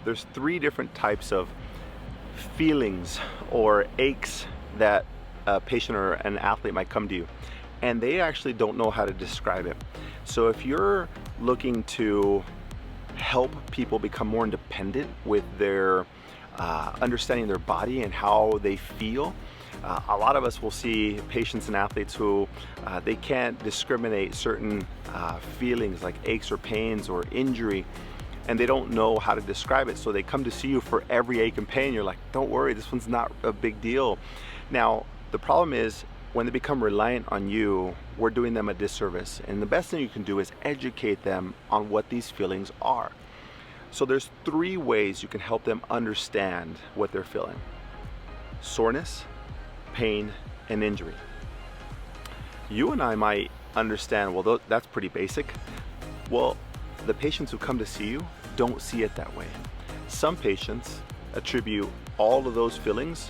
there's three different types of feelings or aches that a patient or an athlete might come to you, and they actually don't know how to describe it. So if you're looking to help people become more independent with their understanding their body and how they feel, a lot of us will see patients and athletes who they can't discriminate certain feelings like aches or pains or injury, and they don't know how to describe it. So they come to see you for every ache and pain. You're like, don't worry, this one's not a big deal. Now, the problem is when they become reliant on you, we're doing them a disservice. And the best thing you can do is educate them on what these feelings are. So there's three ways you can help them understand what they're feeling: soreness, pain, and injury. You and I might understand, well, that's pretty basic. Well, the patients who come to see you don't see it that way. Some patients attribute all of those feelings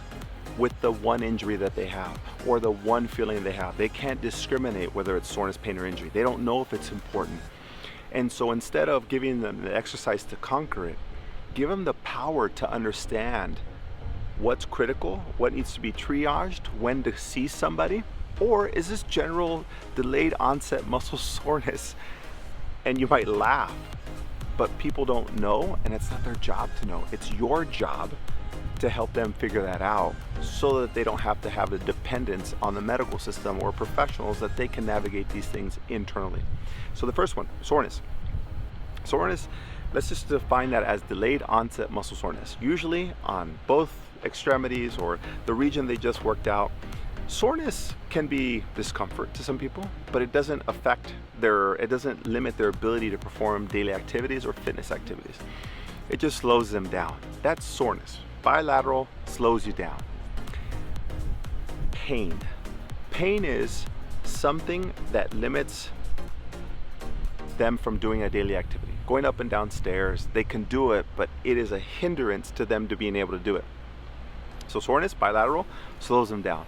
with the one injury that they have, or the one feeling they have. They can't discriminate whether it's soreness, pain, or injury. They don't know if it's important. And so instead of giving them the exercise to conquer it, give them the power to understand what's critical, what needs to be triaged, when to see somebody, or is this general delayed onset muscle soreness? And you might laugh, but people don't know, and it's not their job to know. It's your job to help them figure that out so that they don't have to have the dependence on the medical system or professionals, that they can navigate these things internally. So the first one, soreness. Soreness, let's just define that as delayed onset muscle soreness, usually on both extremities or the region they just worked out. Soreness can be discomfort to some people, but it doesn't limit their ability to perform daily activities or fitness activities. It just slows them down. That's soreness. Bilateral slows you down. Pain. Pain is something that limits them from doing a daily activity. Going up and down stairs, they can do it, but it is a hindrance to them to being able to do it. So soreness, bilateral, slows them down.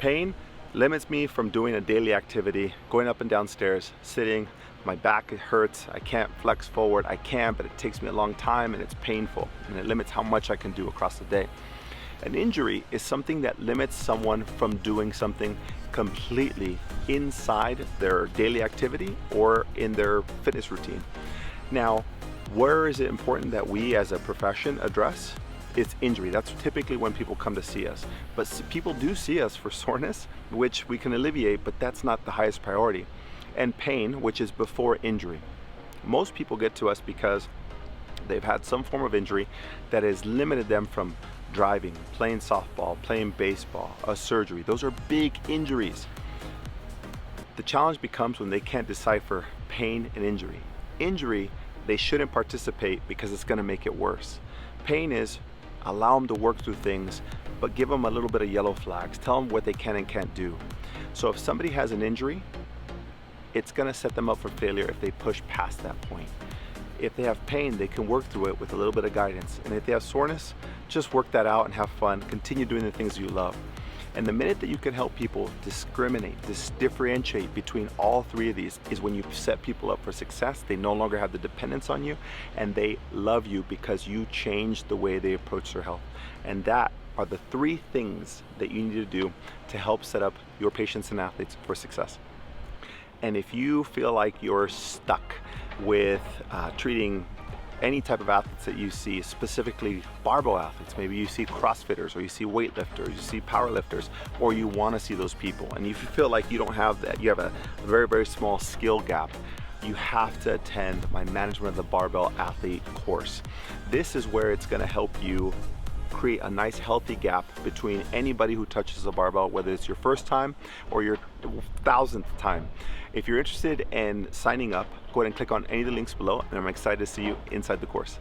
Pain limits me from doing a daily activity, going up and down stairs, sitting, my back hurts, I can't flex forward. I can, but it takes me a long time and it's painful, and it limits how much I can do across the day. An injury is something that limits someone from doing something completely inside their daily activity or in their fitness routine. Now, where is it important that we as a profession address? It's injury. That's typically when people come to see us. But people do see us for soreness, which we can alleviate, but that's not the highest priority. And pain, which is before injury. Most people get to us because they've had some form of injury that has limited them from driving, playing softball, playing baseball, a surgery. Those are big injuries. The challenge becomes when they can't decipher pain and injury. Injury, they shouldn't participate because it's going to make it worse. Pain is allow them to work through things, but give them a little bit of yellow flags. Tell them what they can and can't do. So if somebody has an injury, it's going to set them up for failure if they push past that point. If they have pain, they can work through it with a little bit of guidance. And if they have soreness, just work that out and have fun. Continue doing the things you love. And the minute that you can help people discriminate, differentiate between all three of these is when you set people up for success. They no longer have the dependence on you, and they love you because you changed the way they approach their health. And that are the three things that you need to do to help set up your patients and athletes for success. And if you feel like you're stuck with treating any type of athletes that you see, specifically barbell athletes, maybe you see CrossFitters, or you see weightlifters, you see powerlifters, or you want to see those people, and if you feel like you don't have that, you have a very, very small skill gap, you have to attend my Management of the Barbell Athlete course. This is where it's going to help you create a nice healthy gap between anybody who touches the barbell, whether it's your first time or your 1000th time. If you're interested in signing up, go ahead and click on any of the links below, and I'm excited to see you inside the course.